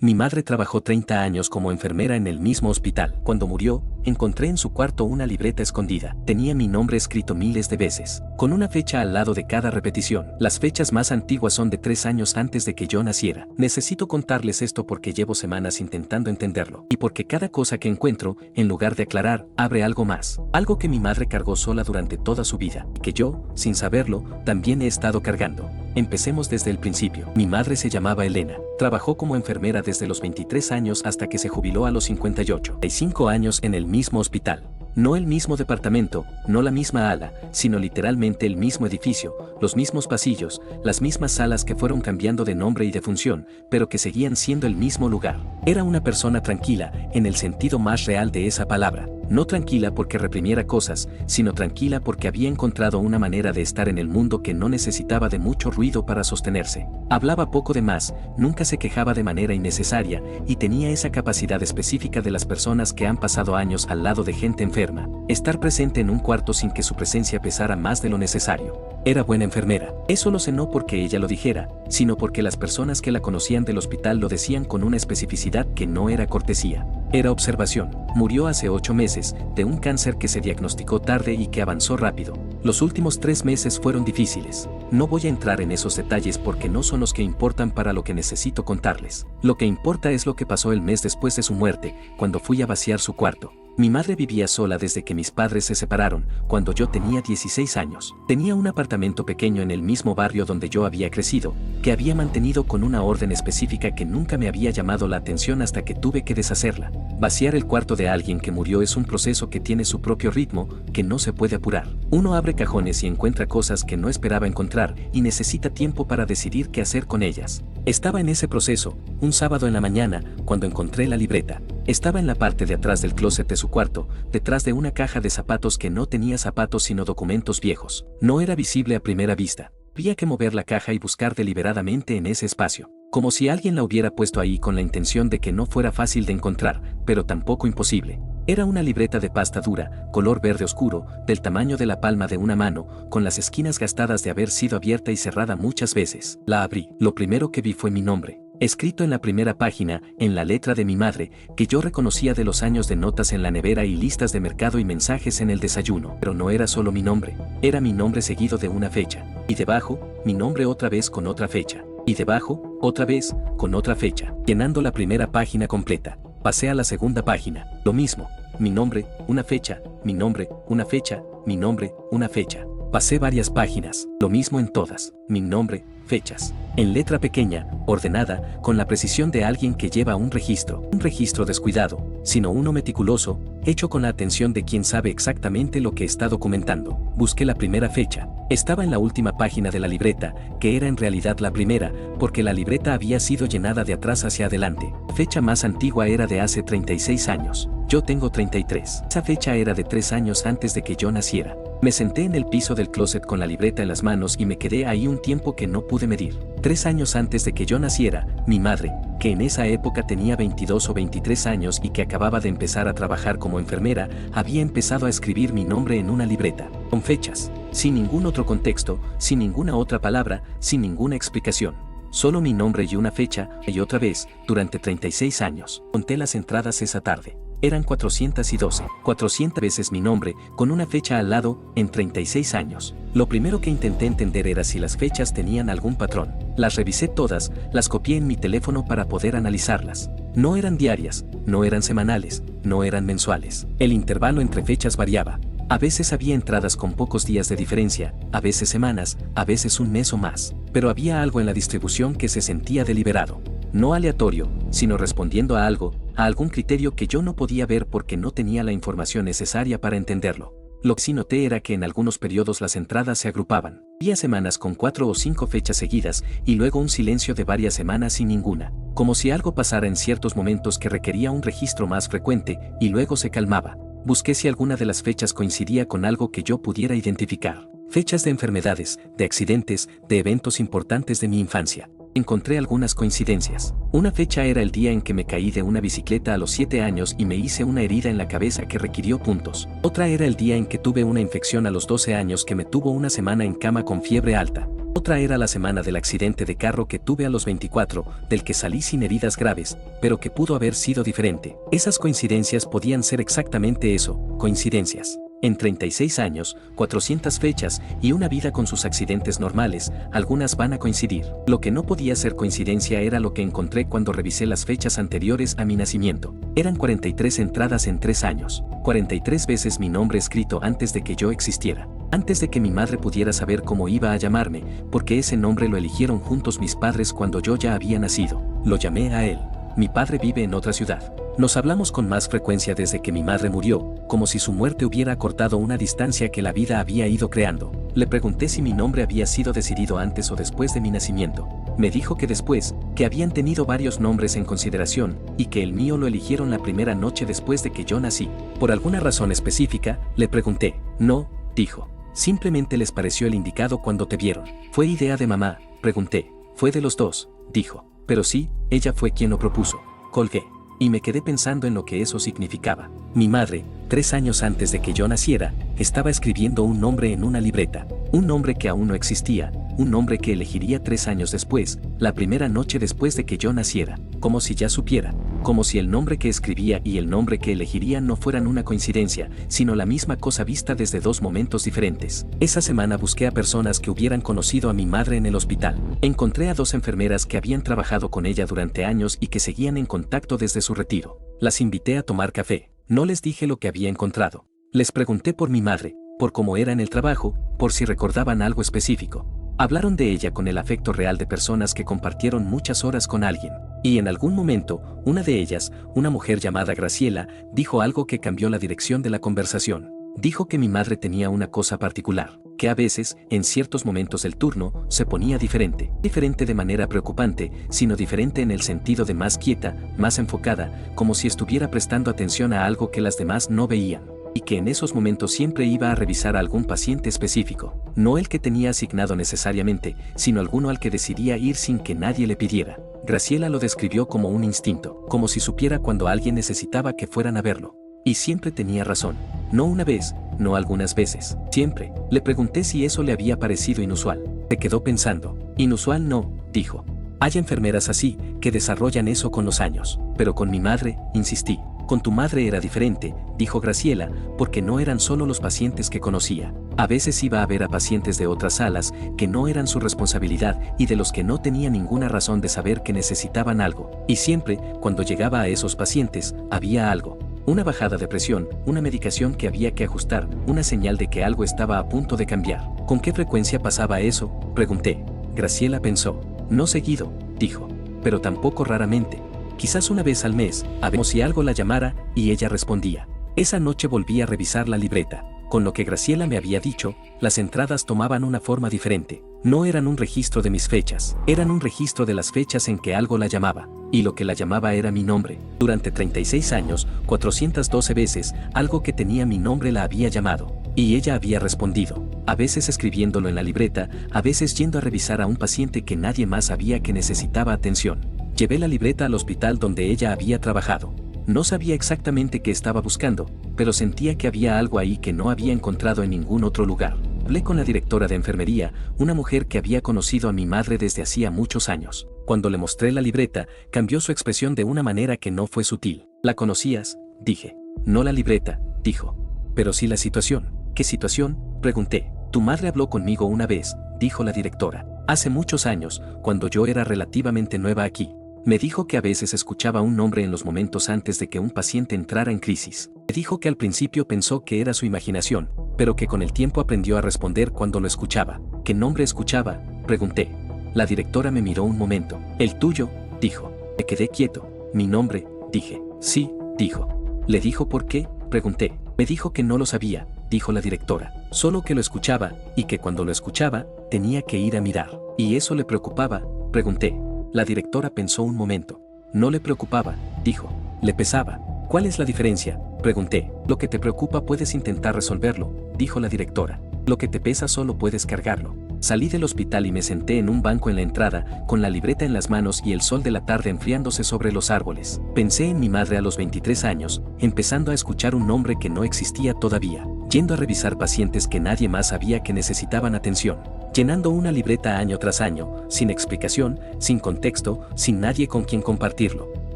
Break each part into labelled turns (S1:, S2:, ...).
S1: Mi madre trabajó 30 años como enfermera en el mismo hospital. Cuando murió, encontré en su cuarto una libreta escondida. Tenía mi nombre escrito miles de veces, con una fecha al lado de cada repetición. Las fechas más antiguas son de 3 años antes de que yo naciera. Necesito contarles esto porque llevo semanas intentando entenderlo. Y porque cada cosa que encuentro, en lugar de aclarar, abre algo más. Algo que mi madre cargó sola durante toda su vida. Y que yo, sin saberlo, también he estado cargando. Empecemos desde el principio. Mi madre se llamaba Elena. Trabajó como enfermera desde los 23 años hasta que se jubiló a los 58. 5 años en el mismo hospital. No el mismo departamento, no la misma ala, sino literalmente el mismo edificio, los mismos pasillos, las mismas salas que fueron cambiando de nombre y de función, pero que seguían siendo el mismo lugar. Era una persona tranquila, en el sentido más real de esa palabra. No tranquila porque reprimiera cosas, sino tranquila porque había encontrado una manera de estar en el mundo que no necesitaba de mucho ruido para sostenerse. Hablaba poco de más, nunca se quejaba de manera innecesaria, y tenía esa capacidad específica de las personas que han pasado años al lado de gente enferma, estar presente en un cuarto sin que su presencia pesara más de lo necesario. Era buena enfermera. Eso lo sé no porque ella lo dijera, sino porque las personas que la conocían del hospital lo decían con una especificidad que no era cortesía. Era observación. Murió hace 8 meses, de un cáncer que se diagnosticó tarde y que avanzó rápido. Los últimos 3 meses fueron difíciles. No voy a entrar en esos detalles porque no son los que importan para lo que necesito contarles. Lo que importa es lo que pasó el mes después de su muerte, cuando fui a vaciar su cuarto. Mi madre vivía sola desde que mis padres se separaron, cuando yo tenía 16 años. Tenía un apartamento pequeño en el mismo barrio donde yo había crecido, que había mantenido con una orden específica que nunca me había llamado la atención hasta que tuve que deshacerla. Vaciar el cuarto de alguien que murió es un proceso que tiene su propio ritmo, que no se puede apurar. Uno abre cajones y encuentra cosas que no esperaba encontrar, y necesita tiempo para decidir qué hacer con ellas. Estaba en ese proceso, un sábado en la mañana, cuando encontré la libreta. Estaba en la parte de atrás del closet de su cuarto, detrás de una caja de zapatos que no tenía zapatos sino documentos viejos. No era visible a primera vista. Había que mover la caja y buscar deliberadamente en ese espacio, como si alguien la hubiera puesto ahí con la intención de que no fuera fácil de encontrar, pero tampoco imposible. Era una libreta de pasta dura, color verde oscuro, del tamaño de la palma de una mano, con las esquinas gastadas de haber sido abierta y cerrada muchas veces. La abrí. Lo primero que vi fue mi nombre, escrito en la primera página, en la letra de mi madre, que yo reconocía de los años de notas en la nevera y listas de mercado y mensajes en el desayuno. Pero no era solo mi nombre, era mi nombre seguido de una fecha. Y debajo, mi nombre otra vez con otra fecha. Y debajo, otra vez, con otra fecha. Llenando la primera página completa. Pasé a la segunda página. Lo mismo. Mi nombre, una fecha, mi nombre, una fecha, mi nombre, una fecha. Pasé varias páginas, lo mismo en todas, mi nombre, fechas. En letra pequeña, ordenada, con la precisión de alguien que lleva un registro descuidado, sino uno meticuloso, hecho con la atención de quien sabe exactamente lo que está documentando. Busqué la primera fecha. Estaba en la última página de la libreta, que era en realidad la primera, porque la libreta había sido llenada de atrás hacia adelante. La fecha más antigua era de hace 36 años. Yo tengo 33. Esa fecha era de 3 años antes de que yo naciera. Me senté en el piso del closet con la libreta en las manos y me quedé ahí un tiempo que no pude medir. 3 años antes de que yo naciera, mi madre, que en esa época tenía 22 o 23 años y que acababa de empezar a trabajar como enfermera, había empezado a escribir mi nombre en una libreta, con fechas, sin ningún otro contexto, sin ninguna otra palabra, sin ninguna explicación. Solo mi nombre y una fecha, y otra vez, durante 36 años. Conté las entradas esa tarde. Eran 412, 400 veces mi nombre, con una fecha al lado, en 36 años. Lo primero que intenté entender era si las fechas tenían algún patrón. Las revisé todas, las copié en mi teléfono para poder analizarlas. No eran diarias, no eran semanales, no eran mensuales. El intervalo entre fechas variaba. A veces había entradas con pocos días de diferencia, a veces semanas, a veces un mes o más. Pero había algo en la distribución que se sentía deliberado. No aleatorio, sino respondiendo a algo, a algún criterio que yo no podía ver porque no tenía la información necesaria para entenderlo. Lo que sí noté era que en algunos periodos las entradas se agrupaban. Había semanas con 4 o 5 fechas seguidas y luego un silencio de varias semanas sin ninguna. Como si algo pasara en ciertos momentos que requería un registro más frecuente y luego se calmaba. Busqué si alguna de las fechas coincidía con algo que yo pudiera identificar. Fechas de enfermedades, de accidentes, de eventos importantes de mi infancia. Encontré algunas coincidencias. Una fecha era el día en que me caí de una bicicleta a los 7 años y me hice una herida en la cabeza que requirió puntos. Otra era el día en que tuve una infección a los 12 años que me tuvo una semana en cama con fiebre alta. Otra era la semana del accidente de carro que tuve a los 24, del que salí sin heridas graves, pero que pudo haber sido diferente. Esas coincidencias podían ser exactamente eso, coincidencias. En 36 años, 400 fechas y una vida con sus accidentes normales, algunas van a coincidir. Lo que no podía ser coincidencia era lo que encontré cuando revisé las fechas anteriores a mi nacimiento. Eran 43 entradas en 3 años, 43 veces mi nombre escrito antes de que yo existiera. Antes de que mi madre pudiera saber cómo iba a llamarme, porque ese nombre lo eligieron juntos mis padres cuando yo ya había nacido. Lo llamé a él. Mi padre vive en otra ciudad. Nos hablamos con más frecuencia desde que mi madre murió, como si su muerte hubiera acortado una distancia que la vida había ido creando. Le pregunté si mi nombre había sido decidido antes o después de mi nacimiento. Me dijo que después, que habían tenido varios nombres en consideración, y que el mío lo eligieron la primera noche después de que yo nací. Por alguna razón específica, le pregunté. No, dijo. Simplemente les pareció el indicado cuando te vieron. ¿Fue idea de mamá? Pregunté. Fue de los dos, dijo. Pero sí, ella fue quien lo propuso. Colgué. Y me quedé pensando en lo que eso significaba. Mi madre, 3 años antes de que yo naciera, estaba escribiendo un nombre en una libreta. Un nombre que aún no existía, un nombre que elegiría 3 años después, la primera noche después de que yo naciera. Como si ya supiera. Como si el nombre que escribía y el nombre que elegiría no fueran una coincidencia, sino la misma cosa vista desde 2 momentos diferentes. Esa semana busqué a personas que hubieran conocido a mi madre en el hospital. Encontré a 2 enfermeras que habían trabajado con ella durante años y que seguían en contacto desde su retiro. Las invité a tomar café. No les dije lo que había encontrado. Les pregunté por mi madre, por cómo era en el trabajo, por si recordaban algo específico. Hablaron de ella con el afecto real de personas que compartieron muchas horas con alguien. Y en algún momento, una de ellas, una mujer llamada Graciela, dijo algo que cambió la dirección de la conversación. Dijo que mi madre tenía una cosa particular, que a veces, en ciertos momentos del turno, se ponía diferente. Diferente de manera preocupante, sino diferente en el sentido de más quieta, más enfocada, como si estuviera prestando atención a algo que las demás no veían. Y que en esos momentos siempre iba a revisar a algún paciente específico. No el que tenía asignado necesariamente, sino alguno al que decidía ir sin que nadie le pidiera. Graciela lo describió como un instinto, como si supiera cuando alguien necesitaba que fueran a verlo. Y siempre tenía razón. No una vez, no algunas veces. Siempre. Le pregunté si eso le había parecido inusual. Se quedó pensando. Inusual no, dijo. Hay enfermeras así, que desarrollan eso con los años. Pero con mi madre, insistí. Con tu madre era diferente, dijo Graciela, porque no eran solo los pacientes que conocía. A veces iba a ver a pacientes de otras salas que no eran su responsabilidad y de los que no tenía ninguna razón de saber que necesitaban algo. Y siempre, cuando llegaba a esos pacientes, había algo. Una bajada de presión, una medicación que había que ajustar, una señal de que algo estaba a punto de cambiar. ¿Con qué frecuencia pasaba eso? Pregunté. Graciela pensó. No seguido, dijo. Pero tampoco raramente. Quizás una vez al mes, a ver si algo la llamara, y ella respondía. Esa noche volví a revisar la libreta. Con lo que Graciela me había dicho, las entradas tomaban una forma diferente. No eran un registro de mis fechas, eran un registro de las fechas en que algo la llamaba. Y lo que la llamaba era mi nombre. Durante 36 años, 412 veces, algo que tenía mi nombre la había llamado. Y ella había respondido. A veces escribiéndolo en la libreta, a veces yendo a revisar a un paciente que nadie más sabía que necesitaba atención. Llevé la libreta al hospital donde ella había trabajado. No sabía exactamente qué estaba buscando, pero sentía que había algo ahí que no había encontrado en ningún otro lugar. Hablé con la directora de enfermería, una mujer que había conocido a mi madre desde hacía muchos años. Cuando le mostré la libreta, cambió su expresión de una manera que no fue sutil. ¿La conocías?, dije. No la libreta, dijo. Pero sí la situación. ¿Qué situación?, pregunté. Tu madre habló conmigo una vez, dijo la directora. Hace muchos años, cuando yo era relativamente nueva aquí. Me dijo que a veces escuchaba un nombre en los momentos antes de que un paciente entrara en crisis. Me dijo que al principio pensó que era su imaginación, pero que con el tiempo aprendió a responder cuando lo escuchaba. ¿Qué nombre escuchaba?, pregunté. La directora me miró un momento. ¿El tuyo?, dijo. Me quedé quieto. ¿Mi nombre?, dije. Sí, dijo. ¿Le dijo por qué?, pregunté. Me dijo que no lo sabía, dijo la directora. Solo que lo escuchaba, y que cuando lo escuchaba, tenía que ir a mirar. ¿Y eso le preocupaba?, pregunté. La directora pensó un momento. No le preocupaba, dijo. Le pesaba. ¿Cuál es la diferencia?, pregunté. Lo que te preocupa puedes intentar resolverlo, dijo la directora. Lo que te pesa solo puedes cargarlo. Salí del hospital y me senté en un banco en la entrada, con la libreta en las manos y el sol de la tarde enfriándose sobre los árboles. Pensé en mi madre a los 23 años, empezando a escuchar un nombre que no existía todavía. yendo a revisar pacientes que nadie más sabía que necesitaban atención, llenando una libreta año tras año, sin explicación, sin contexto, sin nadie con quien compartirlo,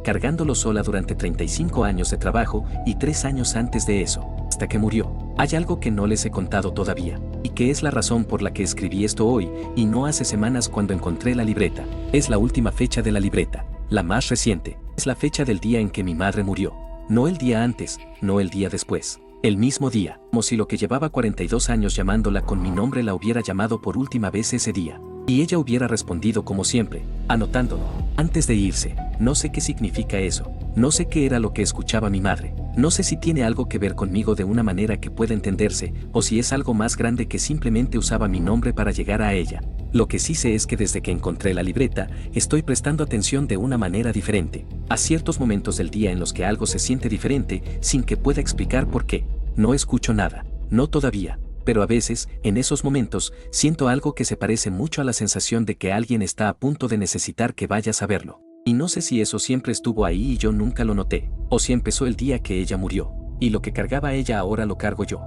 S1: cargándolo sola durante 35 años de trabajo y 3 años antes de eso, hasta que murió. Hay algo que no les he contado todavía, y que es la razón por la que escribí esto hoy, y no hace semanas cuando encontré la libreta. Es la última fecha de la libreta, la más reciente. Es la fecha del día en que mi madre murió. No el día antes, no el día después. El mismo día, como si lo que llevaba 42 años llamándola con mi nombre la hubiera llamado por última vez ese día. Y ella hubiera respondido como siempre, anotándolo. Antes de irse, no sé qué significa eso. No sé qué era lo que escuchaba mi madre. No sé si tiene algo que ver conmigo de una manera que pueda entenderse, o si es algo más grande que simplemente usaba mi nombre para llegar a ella. Lo que sí sé es que desde que encontré la libreta, estoy prestando atención de una manera diferente, a ciertos momentos del día en los que algo se siente diferente, sin que pueda explicar por qué. No escucho nada, no todavía, pero a veces, en esos momentos, siento algo que se parece mucho a la sensación de que alguien está a punto de necesitar que vayas a verlo. Y no sé si eso siempre estuvo ahí y yo nunca lo noté, o si empezó el día que ella murió, y lo que cargaba ella ahora lo cargo yo.